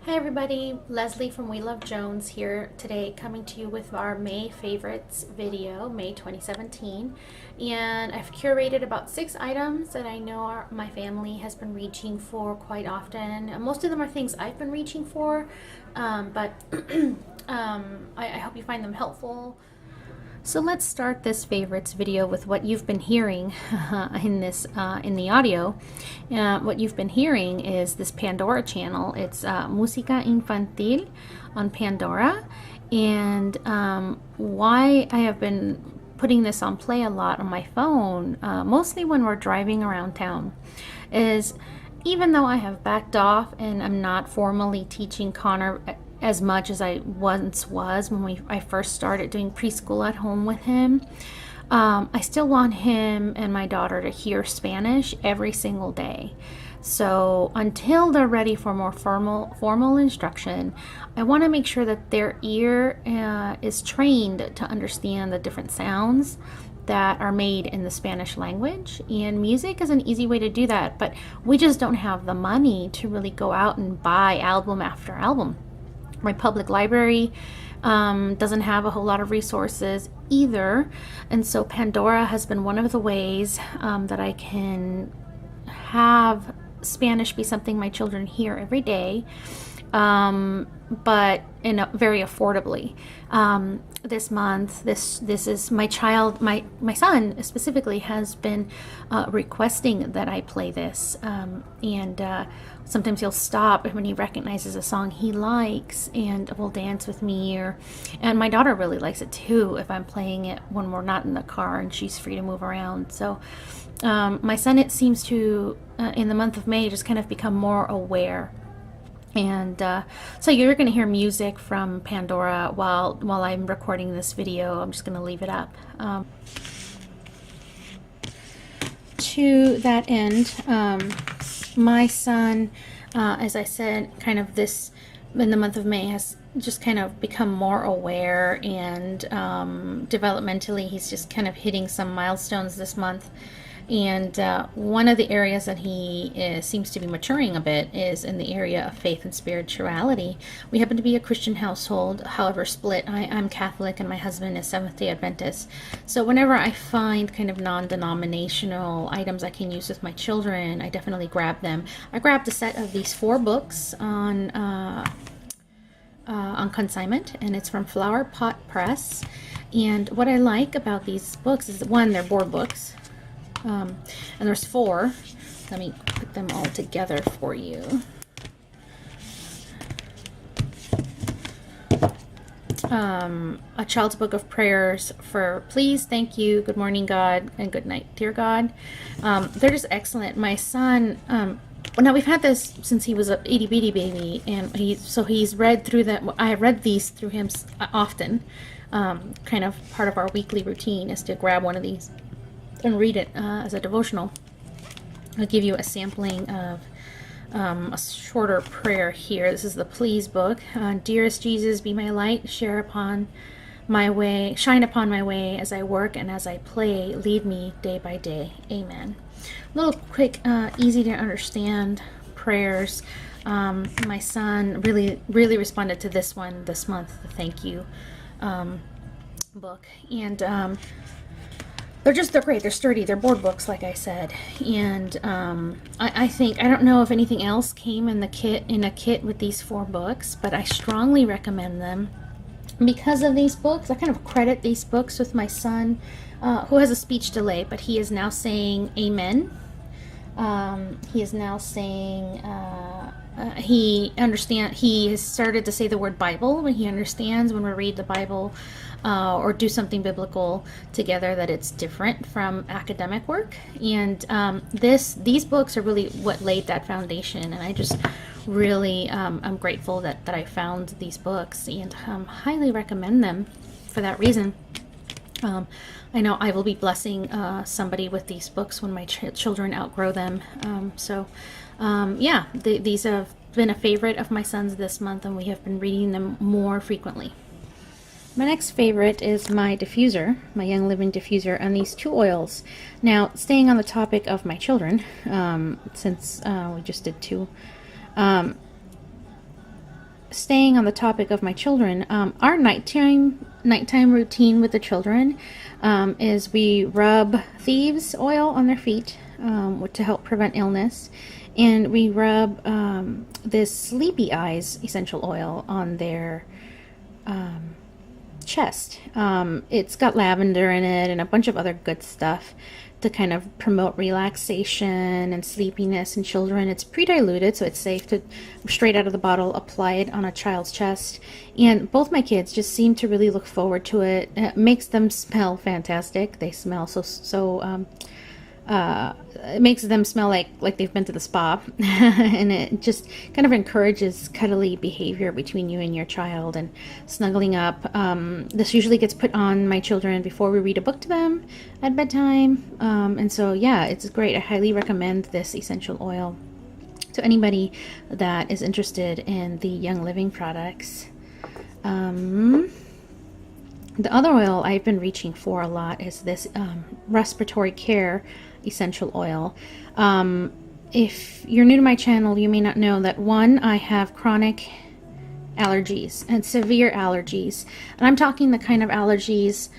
Hi everybody, Leslie from WeLoveJones here today, coming to you with our May favorites video, May 2017. And I've curated about 6 items that I know my family has been reaching for quite often. Most of them are things I've been reaching for, but I hope you find them helpful. So let's start this favorites video with what you've been hearing in the audio. What you've been hearing is this Pandora channel. It's Musica Infantil on Pandora, and why I have been putting this on play a lot on my phone, mostly when we're driving around town, is even though I have backed off and I'm not formally teaching Connor as much as I once was when I first started doing preschool at home with him, I still want him and my daughter to hear Spanish every single day. So until they're ready for more formal instruction, I want to make sure that their ear is trained to understand the different sounds that are made in the Spanish language, and music is an easy way to do that, but we just don't have the money to really go out and buy album after album. My public library doesn't have a whole lot of resources either, and so Pandora has been one of the ways that I can have Spanish be something my children hear every day, but very affordably. This month, this is my son specifically has been requesting that I play this, and sometimes he'll stop when he recognizes a song he likes and will dance with me, and my daughter really likes it too if I'm playing it when we're not in the car and she's free to move around. So my son, it seems to in the month of May, just kind of become more aware. And so you're going to hear music from Pandora while I'm recording this video. I'm just going to leave it up. To that end, my son, as I said, kind of in the month of May, has just kind of become more aware, and developmentally he's just kind of hitting some milestones this month. And one of the areas that he seems to be maturing a bit is in the area of faith and spirituality. We happen to be a Christian household, however split. I'm Catholic and my husband is Seventh-day Adventist. So whenever I find kind of non-denominational items I can use with my children, I definitely grab them. I grabbed a set of these 4 books on consignment, and it's from FlowerPot Press. And what I like about these books is, one, they're board books. And there's 4. Let me put them all together for you. A child's book of prayers for please, thank you, good morning God, and good night dear God. They're just excellent. My son, now we've had this since he was a itty bitty baby, and he's read through them. I have read these through him often. Kind of part of our weekly routine is to grab one of these and read it as a devotional. I'll give you a sampling of a shorter prayer here. This is the Please book. Dearest Jesus, be my light, shine upon my way as I work and as I play. Lead me day by day. Amen. Little quick, easy to understand prayers. My son really responded to this one this month, the thank you book, and they're great. They're sturdy. They're board books, like I said. And I think, I don't know if anything else came in a kit with these 4 books, but I strongly recommend them because of these books. I kind of credit these books with my son, who has a speech delay, but he is now saying amen. He is now saying he has started to say the word Bible when he understands when we read the Bible or do something biblical together, that it's different from academic work. And these books are really what laid that foundation, and I just really I'm grateful that I found these books, and highly recommend them for that reason. I know I will be blessing somebody with these books when my children outgrow them. These have been a favorite of my son's this month, and we have been reading them more frequently. My next favorite is my diffuser, my Young Living diffuser, and these 2 oils. Now, staying on the topic of my children, since we just did 2, staying on the topic of my children, our nighttime routine with the children is we rub thieves oil on their feet to help prevent illness, and we rub this SleepyIze essential oil on their chest. It's got lavender in it and a bunch of other good stuff to kind of promote relaxation and sleepiness in children. It's pre-diluted, so it's safe to straight out of the bottle apply it on a child's chest. And both my kids just seem to really look forward to it. It makes them smell fantastic. They smell it makes them smell like they've been to the spa. And it just kind of encourages cuddly behavior between you and your child and snuggling up. This usually gets put on my children before we read a book to them at bedtime. And so, yeah, it's great. I highly recommend this essential oil to anybody that is interested in the Young Living products. The other oil I've been reaching for a lot is this Respiratory Care essential oil. If you're new to my channel, you may not know that I have chronic allergies and severe allergies. And I'm talking the kind of allergies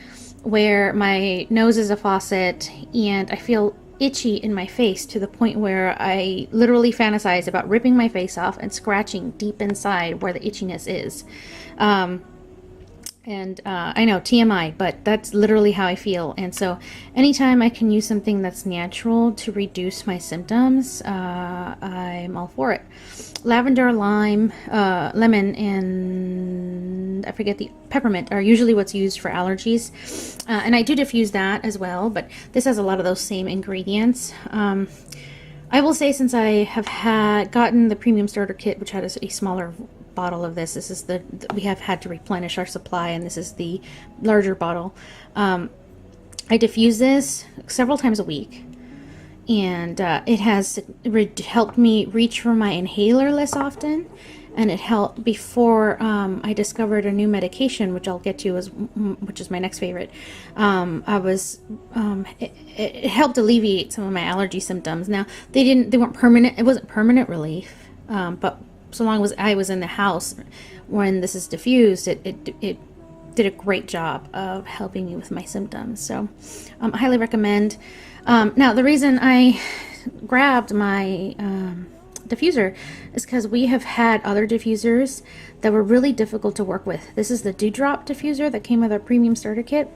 where my nose is a faucet and I feel itchy in my face to the point where I literally fantasize about ripping my face off and scratching deep inside where the itchiness is. I know, TMI, but that's literally how I feel. And so anytime I can use something that's natural to reduce my symptoms, I'm all for it. Lavender, lime, lemon, and I forget the peppermint are usually what's used for allergies. And I do diffuse that as well, but this has a lot of those same ingredients. I will say, since I have gotten the premium starter kit, which had a smaller bottle of this is we have had to replenish our supply, and this is the larger bottle. I diffuse this several times a week, and it has helped me reach for my inhaler less often, and it helped before I discovered a new medication, which I'll get to, which is my next favorite. It helped alleviate some of my allergy symptoms. Now they weren't permanent. It wasn't permanent relief, but so long as I was in the house when this is diffused, it did a great job of helping me with my symptoms. So I highly recommend. Now, the reason I grabbed my diffuser is because we have had other diffusers that were really difficult to work with. This is the Drop Diffuser that came with our premium starter kit.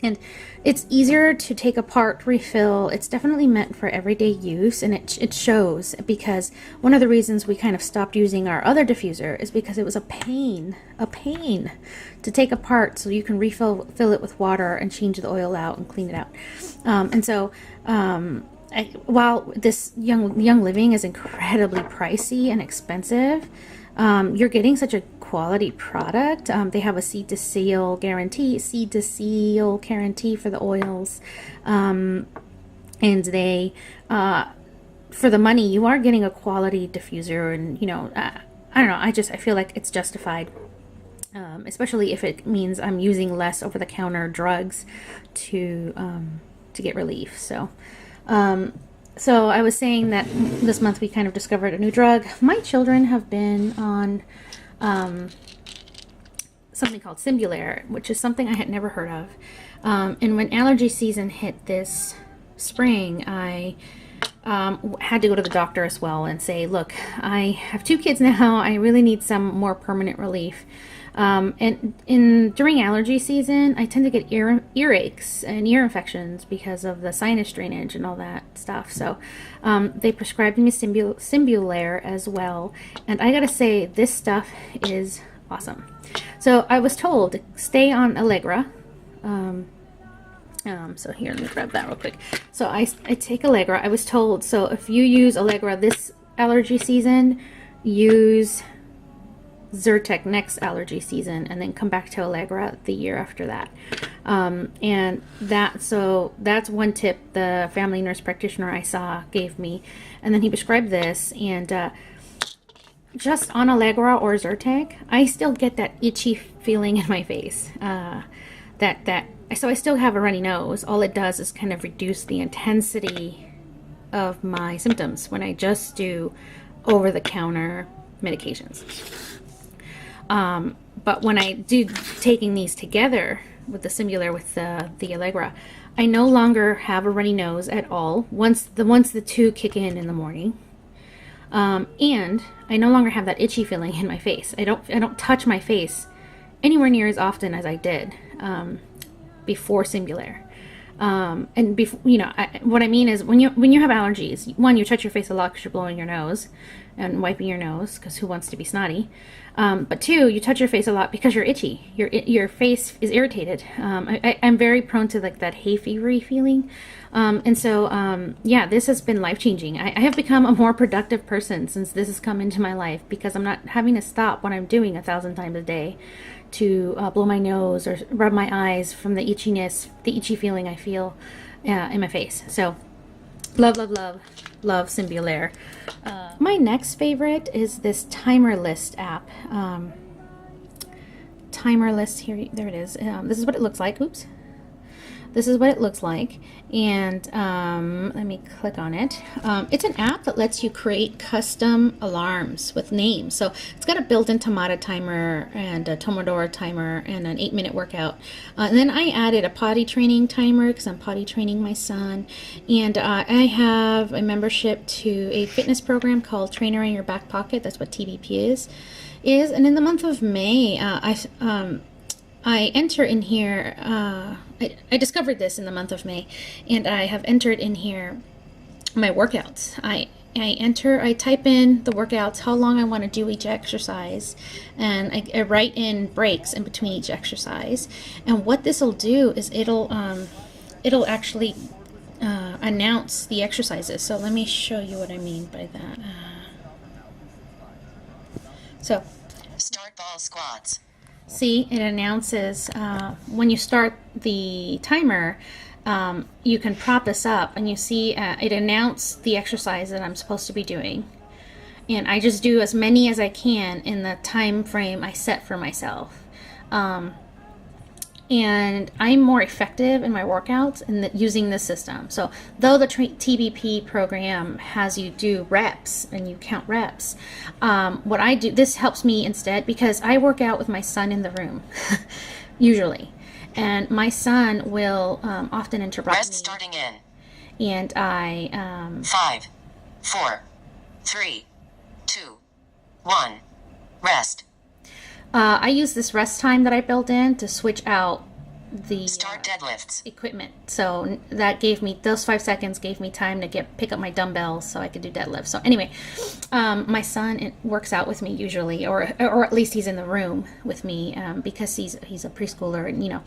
And it's easier to take apart, refill. It's definitely meant for everyday use, and it shows, because one of the reasons we kind of stopped using our other diffuser is because it was a pain to take apart, so you can fill it with water and change the oil out and clean it out. While this Young Living is incredibly pricey and expensive, you're getting such a quality product. They have a seed to seal guarantee for the oils, and they for the money you are getting a quality diffuser. And I don't know, I feel like it's justified, especially if it means I'm using less over-the-counter drugs to get relief. So I was saying that this month we kind of discovered a new drug. My children have been on something called Singulair, which is something I had never heard of. And when allergy season hit this spring, I had to go to the doctor as well and say, look, I have 2 kids now. I really need some more permanent relief. And during allergy season, I tend to get earaches and ear infections because of the sinus drainage and all that stuff. So they prescribed me Singulair as well. And I gotta say, this stuff is awesome. So I was told to stay on Allegra. So here, let me grab that real quick. So I take Allegra. I was told, so if you use Allegra this allergy season, use Zyrtec next allergy season, and then come back to Allegra the year after that. And that's one tip the family nurse practitioner I saw gave me. And then he prescribed this, and just on Allegra or Zyrtec, I still get that itchy feeling in my face. So I still have a runny nose. All it does is kind of reduce the intensity of my symptoms when I just do over-the-counter medications. But when I do taking these together with the Singulair with the Allegra, I no longer have a runny nose at all once the two kick in the morning. And I no longer have that itchy feeling in my face. I don't touch my face anywhere near as often as I did before Singulair. And before, what I mean is when you have allergies, one, you touch your face a lot because you're blowing your nose and wiping your nose, because who wants to be snotty? But two, you touch your face a lot because you're itchy. Your face is irritated. I'm very prone to like that hay fevery feeling. And so, yeah, this has been life-changing. I have become a more productive person since this has come into my life, because I'm not having to stop what I'm doing 1,000 times a day to blow my nose or rub my eyes from the itchiness, the itchy feeling I feel in my face. So, love, love, love, love Singulair. My next favorite is this Timerlist app. Timerlist, here, there it is. This is what it looks like. Oops. This is what it looks like, and let me click on it. It's an app that lets you create custom alarms with names. So it's got a built-in Tamada timer and a Tomodoro timer and an 8-minute workout. And then I added a potty training timer because I'm potty training my son. And I have a membership to a fitness program called Trainer in Your Back Pocket. That's what TBP is. And in the month of May, I enter in here, I discovered this in the month of May, and I have entered in here my workouts. I type in the workouts, how long I want to do each exercise, and I write in breaks in between each exercise. And what this will do is it'll actually announce the exercises. So let me show you what I mean by that. So, start ball squats. See, it announces when you start the timer, you can prop this up and you see it announces the exercise that I'm supposed to be doing. And I just do as many as I can in the time frame I set for myself. And I'm more effective in my workouts using this system. So though the TBP program has you do reps and you count reps, what I do, this helps me instead because I work out with my son in the room, usually. And my son will often interrupt Rest me. Starting in. And I... 5, 4, 3, 2, 1. Rest. I use this rest time that I built in to switch out the start deadlifts equipment. So that gave me, those 5 seconds gave me time to pick up my dumbbells so I could do deadlifts. So anyway, my son works out with me usually, or at least he's in the room with me because he's a preschooler, and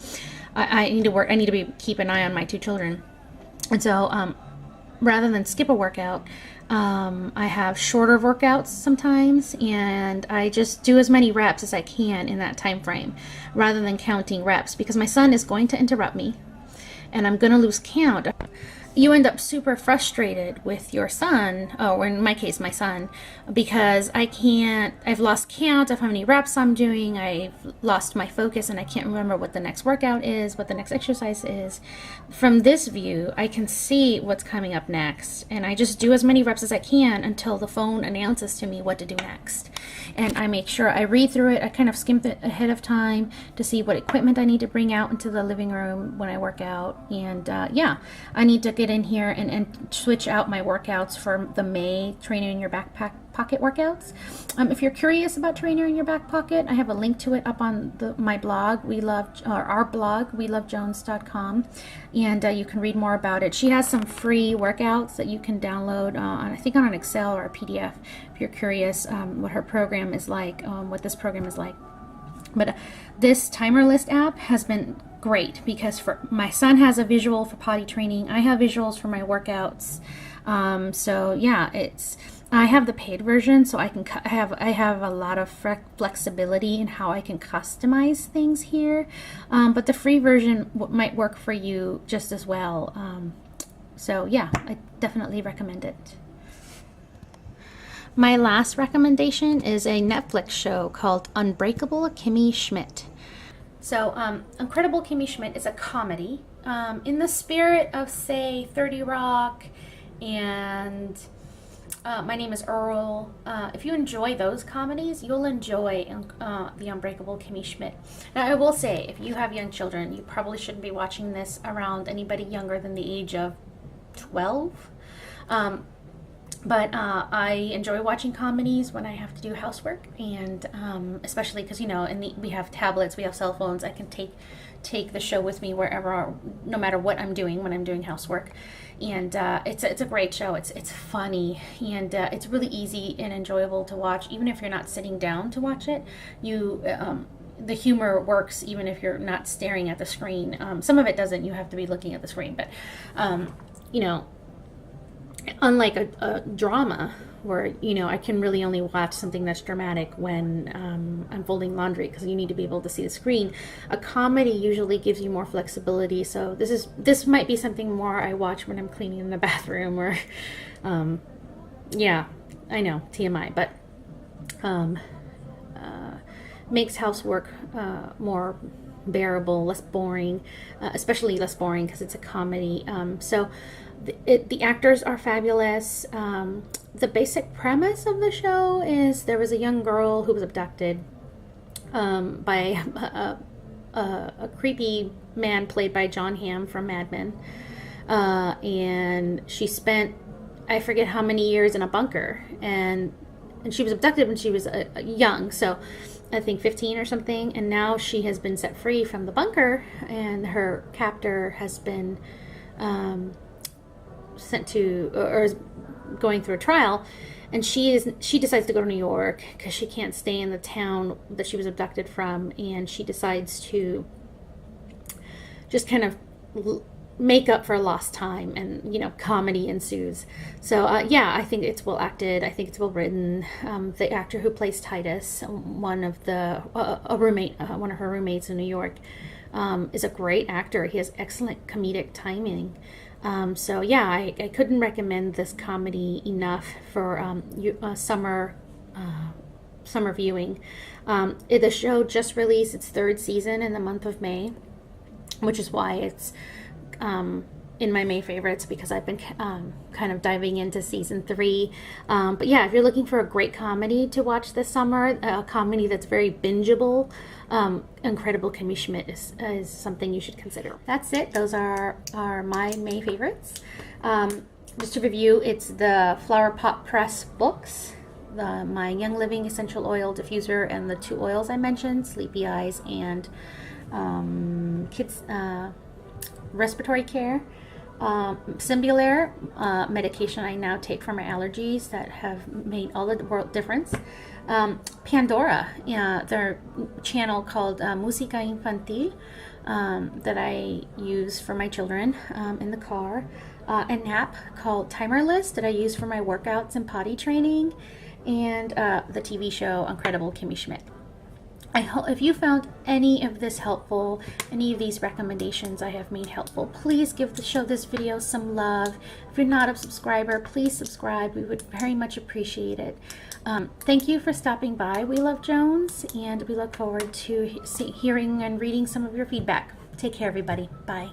I need to work. I need to keep an eye on my 2 children, and so rather than skip a workout, I have shorter workouts sometimes, and I just do as many reps as I can in that time frame rather than counting reps, because my son is going to interrupt me and I'm going to lose count. You end up super frustrated with your son, or in my case, my son, because I've lost count of how many reps I'm doing, I've lost my focus, and I can't remember what the next workout is, what the next exercise is. From this view, I can see what's coming up next, and I just do as many reps as I can until the phone announces to me what to do next. And I make sure I read through it, I kind of skim it ahead of time to see what equipment I need to bring out into the living room when I work out, and yeah, I need to get in here and switch out my workouts for the May Trainer in Your Back Pocket workouts. If you're curious about Trainer in Your Back Pocket, I have a link to it up on my blog, our blog, WeLoveJones.com, and you can read more about it. She has some free workouts that you can download I think on an Excel or a PDF if you're curious what her program is like, what this program is like. But this Timerlist app has been great because my son has a visual for potty training. I have visuals for my workouts. So yeah, I have the paid version, so I have a lot of flexibility in how I can customize things here. But the free version might work for you just as well. So yeah, I definitely recommend it. My last recommendation is a Netflix show called Unbreakable, Kimmy, Schmitt. So, Incredible Kimmy Schmidt is a comedy in the spirit of, say, 30 Rock and My Name is Earl. If you enjoy those comedies, you'll enjoy The Unbreakable Kimmy Schmidt. Now, I will say, if you have young children, you probably shouldn't be watching this around anybody younger than the age of 12. But I enjoy watching comedies when I have to do housework, and especially because, you know, we have tablets, we have cell phones. I can take the show with me wherever, no matter what I'm doing when I'm doing housework. And it's a great show. It's funny, and it's really easy and enjoyable to watch, even if you're not sitting down to watch it. The humor works even if you're not staring at the screen. Some of it doesn't. You have to be looking at the screen, but you know, unlike a drama where, you know, I can really only watch something that's dramatic when I'm folding laundry because you need to be able to see the screen. A comedy usually gives you more flexibility, so this might be something more I watch when I'm cleaning in the bathroom, or yeah, I know, TMI, but makes housework more bearable, less boring, especially less boring because it's a comedy. So the actors are fabulous. The basic premise of the show is there was a young girl who was abducted by a creepy man played by John Hamm from Mad Men, and she spent, I forget how many years, in a bunker, and she was abducted when she was young, so I think 15 or something, and now she has been set free from the bunker, and her captor has been sent to, or is going through a trial, and she decides to go to New York because she can't stay in the town that she was abducted from, and she decides to just kind of make up for lost time, and, you know, comedy ensues. So yeah, I think it's well acted. I think it's well written. The actor who plays Titus, one of her roommates in New York, is a great actor. He has excellent comedic timing. So yeah, I couldn't recommend this comedy enough for summer viewing. The show just released its 3rd season in the month of May, which is why it's in my May favorites, because I've been kind of diving into season 3. But yeah, if you're looking for a great comedy to watch this summer, a comedy that's very bingeable, Incredible Kimmy Schmidt is something you should consider. That's it. Those are my May favorites. Just to review, it's the FlowerPot Press books, my Young Living Essential Oil Diffuser, and the 2 oils I mentioned, SleepyIze and Kids Respiratory Care. Singulair, medication I now take for my allergies that have made all the world difference. Pandora, their channel called Musica Infantil, that I use for my children in the car. An app called Timerlist that I use for my workouts and potty training. And the TV show Incredible Kimmy Schmidt. I hope if you found any of this helpful, any of these recommendations I have made helpful, please give this video some love. If you're not a subscriber, please subscribe. We would very much appreciate it. Thank you for stopping by, WeLoveJones, and we look forward to hearing and reading some of your feedback. Take care, everybody. Bye.